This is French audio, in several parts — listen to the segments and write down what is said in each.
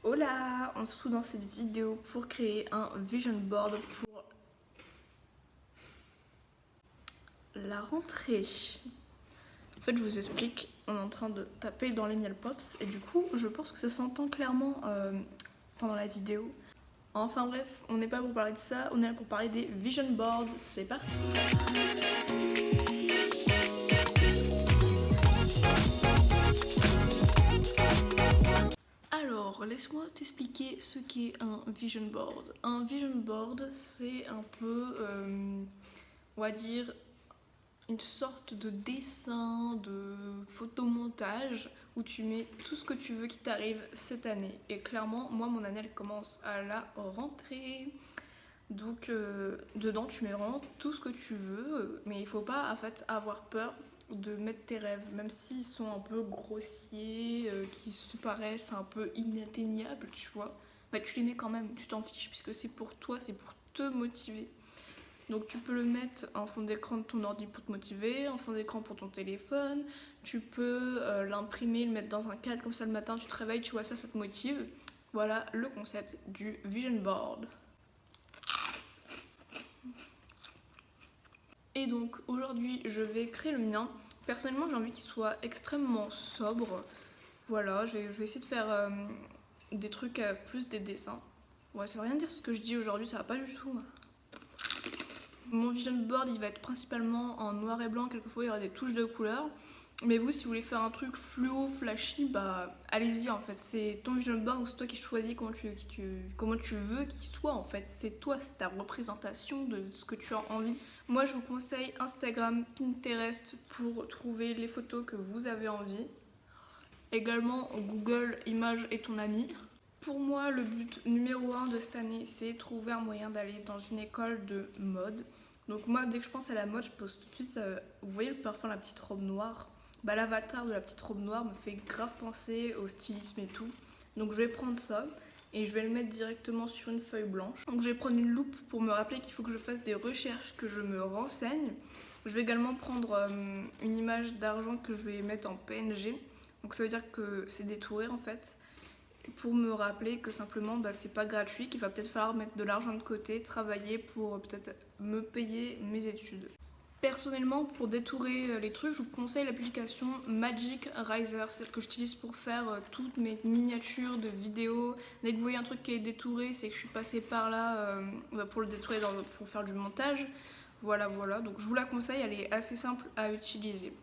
Hola, on se retrouve dans cette vidéo pour créer un vision board pour la rentrée. En fait, je vous explique, on est en train de taper dans les miel pops et du coup, je pense que ça s'entend clairement pendant la vidéo. Enfin bref, on n'est pas là pour parler de ça, on est là pour parler des vision boards. C'est parti. Alors, laisse-moi t'expliquer ce qu'est un vision board. Un vision board, c'est un peu, on va dire, une sorte de dessin, de photomontage où tu mets tout ce que tu veux qui t'arrive cette année. Et clairement, moi, mon année, elle commence à la rentrée. Donc, dedans, tu mets vraiment tout ce que tu veux. Mais il faut pas, en fait, avoir peur de mettre tes rêves, même s'ils sont un peu grossiers, qui se paraissent un peu inatteignables, tu vois. Bah, tu les mets quand même, tu t'en fiches, puisque c'est pour toi, c'est pour te motiver. Donc tu peux le mettre en fond d'écran de ton ordi pour te motiver, en fond d'écran pour ton téléphone, tu peux l'imprimer, le mettre dans un cadre, comme ça le matin tu te réveilles, tu vois ça, ça te motive. Voilà le concept du vision board. Et donc aujourd'hui je vais créer le mien. Personnellement j'ai envie qu'il soit extrêmement sobre. Voilà, je vais essayer de faire des trucs plus des dessins. Ouais, ça veut rien dire ce que je dis aujourd'hui, ça va pas du tout. Mon vision board il va être principalement en noir et blanc, quelquefois il y aura des touches de couleur. Mais vous, si vous voulez faire un truc fluo, flashy, bah allez-y en fait. C'est ton vision board, donc c'est toi qui choisis comment tu veux qu'il soit en fait. C'est toi, c'est ta représentation de ce que tu as envie. Moi je vous conseille Instagram, Pinterest pour trouver les photos que vous avez envie. Également Google Images est ton ami. Pour moi, le but numéro 1 de cette année, c'est trouver un moyen d'aller dans une école de mode. Donc moi, dès que je pense à la mode, je pose tout de suite, vous voyez le parfum, la petite robe noire. Bah, l'avatar de la petite robe noire me fait grave penser au stylisme et tout. Donc je vais prendre ça et je vais le mettre directement sur une feuille blanche. Donc je vais prendre une loupe pour me rappeler qu'il faut que je fasse des recherches, que je me renseigne. Je vais également prendre une image d'argent que je vais mettre en PNG. Donc ça veut dire que c'est détouré en fait. Pour me rappeler que simplement c'est pas gratuit, qu'il va peut-être falloir mettre de l'argent de côté, travailler pour peut-être me payer mes études. Personnellement, pour détourer les trucs, je vous conseille l'application Magic Riser, celle que j'utilise pour faire toutes mes miniatures de vidéos. Dès que vous voyez un truc qui est détouré, c'est que je suis passée par là pour le détourer, pour faire du montage. Voilà, donc je vous la conseille, elle est assez simple à utiliser.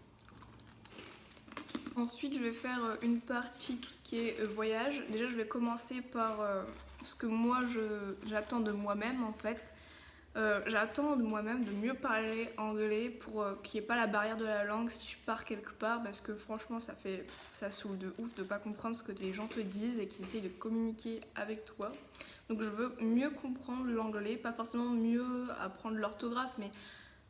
Ensuite, je vais faire une partie, tout ce qui est voyage. Déjà, je vais commencer par ce que moi j'attends de moi-même en fait. J'attends de moi-même de mieux parler anglais pour qu'il n'y ait pas la barrière de la langue si je pars quelque part, parce que franchement ça saoule de ouf de pas comprendre ce que les gens te disent et qu'ils essayent de communiquer avec toi. Donc je veux mieux comprendre l'anglais, pas forcément mieux apprendre l'orthographe, mais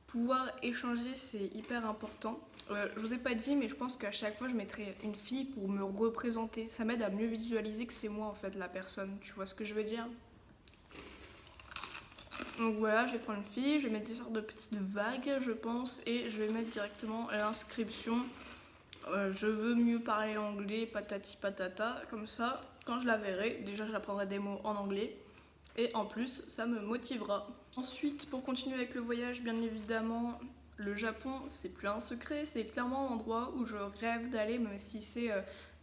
pouvoir échanger, c'est hyper important. Je vous ai pas dit, mais je pense qu'à chaque fois je mettrai une fille pour me représenter. Ça m'aide à mieux visualiser que c'est moi en fait la personne, tu vois ce que je veux dire? Donc voilà, je vais prendre une fille, je vais mettre des sortes de petites vagues je pense, et je vais mettre directement l'inscription je veux mieux parler anglais, patati patata, comme ça quand je la verrai, déjà j'apprendrai des mots en anglais et en plus ça me motivera. Ensuite, pour continuer avec le voyage, bien évidemment le Japon c'est plus un secret, c'est clairement l'endroit où je rêve d'aller, même si c'est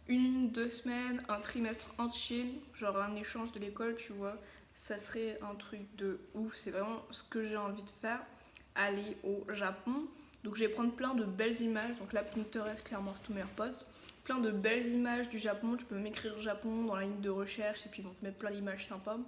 1-2 semaines, un trimestre entier, genre un échange de l'école, tu vois. Ça serait un truc de ouf, c'est vraiment ce que j'ai envie de faire, aller au Japon. Donc je vais prendre plein de belles images, donc là Pinterest clairement c'est ton meilleur pote. Plein de belles images du Japon, tu peux m'écrire Japon dans la ligne de recherche et puis ils vont te mettre plein d'images sympas.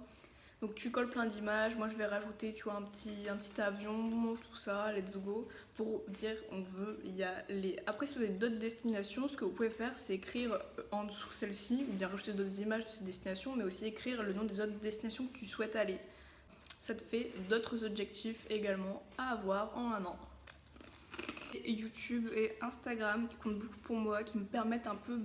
Donc tu colles plein d'images, moi je vais rajouter tu vois un petit avion, tout ça, let's go, pour dire on veut y aller. Après si vous avez d'autres destinations, ce que vous pouvez faire c'est écrire en dessous celle-ci, ou bien rajouter d'autres images de ces destinations, mais aussi écrire le nom des autres destinations que tu souhaites aller. Ça te fait d'autres objectifs également à avoir en un an. Et YouTube et Instagram qui comptent beaucoup pour moi, qui me permettent un peu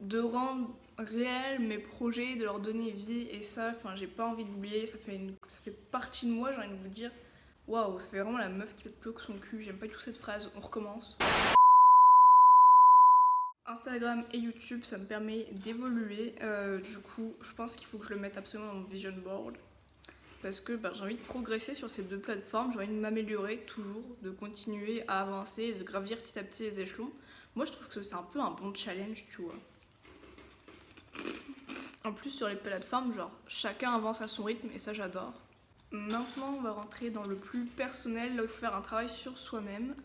de rendre réels mes projets, de leur donner vie, et ça, j'ai pas envie d'oublier, ça fait partie de moi, j'ai envie de vous dire. Waouh, ça fait vraiment la meuf qui pète plus que son cul, j'aime pas du tout cette phrase, on recommence. Instagram et YouTube, ça me permet d'évoluer. Du coup, je pense qu'il faut que je le mette absolument dans mon vision board. Parce que j'ai envie de progresser sur ces deux plateformes, j'ai envie de m'améliorer toujours, de continuer à avancer, de gravir petit à petit les échelons. Moi, je trouve que c'est un peu un bon challenge, tu vois. En plus, sur les plateformes, chacun avance à son rythme et ça, j'adore. Maintenant, on va rentrer dans le plus personnel, là où il faut faire un travail sur soi-même.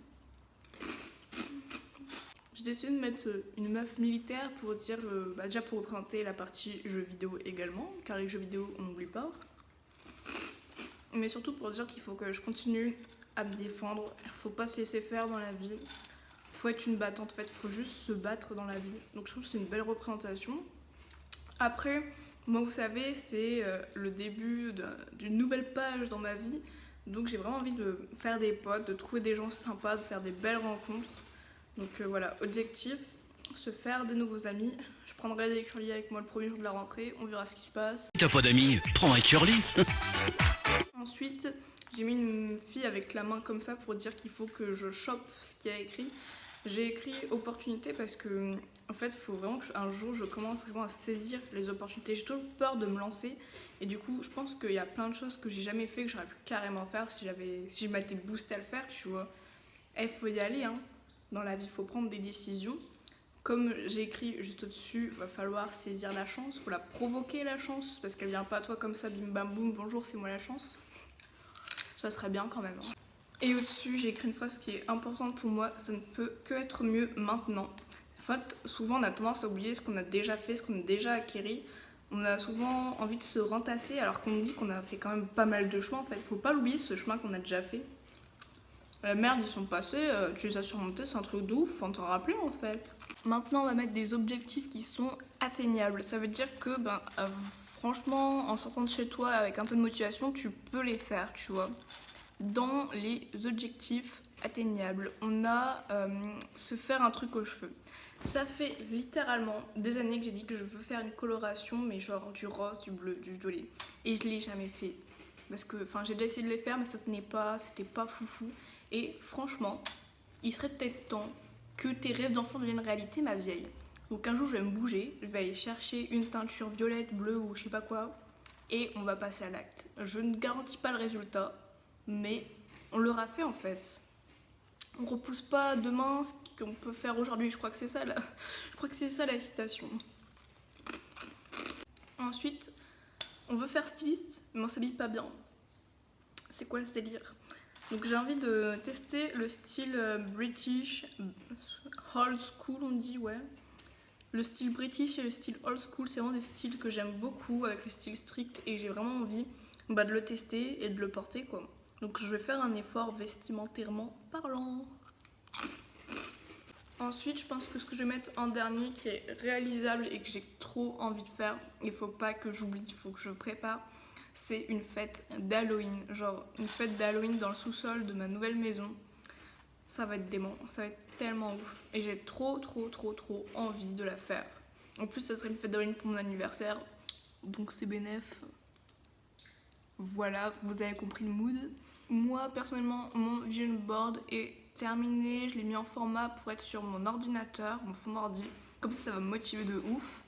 J'ai décidé de mettre une meuf militaire pour dire, déjà pour représenter la partie jeux vidéo également, car les jeux vidéo, on n'oublie pas. Mais surtout pour dire qu'il faut que je continue à me défendre, il faut pas se laisser faire dans la vie. Il faut être une battante, en fait, il faut juste se battre dans la vie. Donc je trouve que c'est une belle représentation. Après, moi vous savez, c'est le début d'une nouvelle page dans ma vie. Donc j'ai vraiment envie de faire des potes, de trouver des gens sympas, de faire des belles rencontres. Donc voilà, objectif, se faire des nouveaux amis. Je prendrai des curly avec moi le premier jour de la rentrée, on verra ce qui se passe. T'as pas d'amis, prends un curly. Ensuite, j'ai mis une fille avec la main comme ça pour dire qu'il faut que je chope ce qu'il y a écrit. J'ai écrit opportunité parce que en fait, il faut vraiment qu'un jour je commence vraiment à saisir les opportunités. J'ai toujours peur de me lancer et du coup, je pense qu'il y a plein de choses que j'ai jamais fait que j'aurais pu carrément faire si je m'étais boostée à le faire, tu vois. Il faut y aller, hein. Dans la vie, il faut prendre des décisions. Comme j'ai écrit juste au-dessus, il va falloir saisir la chance, il faut la provoquer la chance, parce qu'elle vient pas à toi comme ça, bim bam boum, bonjour, c'est moi la chance. Ça serait bien quand même. Hein. Et au-dessus, j'ai écrit une phrase qui est importante pour moi, ça ne peut que être mieux maintenant. En fait, souvent on a tendance à oublier ce qu'on a déjà fait, ce qu'on a déjà acquis. On a souvent envie de se rentasser alors qu'on oublie qu'on a fait quand même pas mal de chemin en fait. Faut pas l'oublier ce chemin qu'on a déjà fait. La merde, ils sont passés, tu les as surmontés, c'est un truc de ouf, faut t'en rappeler en fait. Maintenant, on va mettre des objectifs qui sont atteignables. Ça veut dire que, franchement, en sortant de chez toi avec un peu de motivation, tu peux les faire, tu vois. Dans les objectifs atteignables, on a se faire un truc aux cheveux. Ça fait littéralement des années que j'ai dit que je veux faire une coloration, mais genre du rose, du bleu, du violet. Et je l'ai jamais fait. Parce que, j'ai déjà essayé de les faire, mais ça tenait pas, c'était pas foufou. Et franchement, il serait peut-être temps que tes rêves d'enfant deviennent réalité, ma vieille. Donc un jour, je vais me bouger, je vais aller chercher une teinture violette, bleue ou je sais pas quoi, et on va passer à l'acte. Je ne garantis pas le résultat, mais on l'aura fait en fait. On repousse pas demain ce qu'on peut faire aujourd'hui. Je crois que c'est ça la citation. Ensuite, on veut faire styliste, mais on s'habille pas bien. C'est quoi ce délire? Donc j'ai envie de tester le style British old school, on dit, ouais. Le style British et le style old school, c'est vraiment des styles que j'aime beaucoup avec le style strict et j'ai vraiment envie de le tester et de le porter quoi. Donc je vais faire un effort vestimentairement parlant. Ensuite, je pense que ce que je vais mettre en dernier qui est réalisable et que j'ai trop envie de faire, il faut pas que j'oublie, il faut que je prépare, c'est une fête d'Halloween. Genre une fête d'Halloween dans le sous-sol de ma nouvelle maison. Ça va être dément, ça va être tellement ouf. Et j'ai trop envie de la faire. En plus, ça serait une fête d'Halloween pour mon anniversaire. Donc c'est bénef. Voilà, vous avez compris le mood. Moi, personnellement, mon vision board est terminé. Je l'ai mis en format pour être sur mon ordinateur, mon fond d'ordi. Comme ça va me motiver de ouf.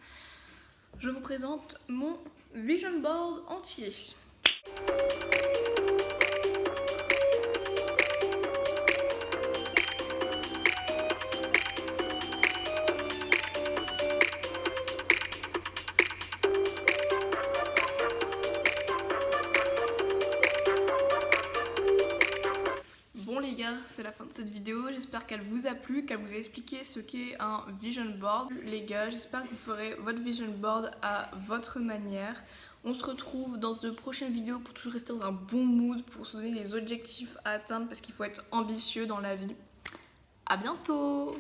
Je vous présente mon vision board entier. Bon les gars, c'est la fin de cette vidéo, j'espère qu'elle vous a plu, qu'elle vous a expliqué ce qu'est un vision board. Les gars, j'espère que vous ferez votre vision board à votre manière. On se retrouve dans de prochaines vidéos pour toujours rester dans un bon mood, pour se donner des objectifs à atteindre parce qu'il faut être ambitieux dans la vie. À bientôt!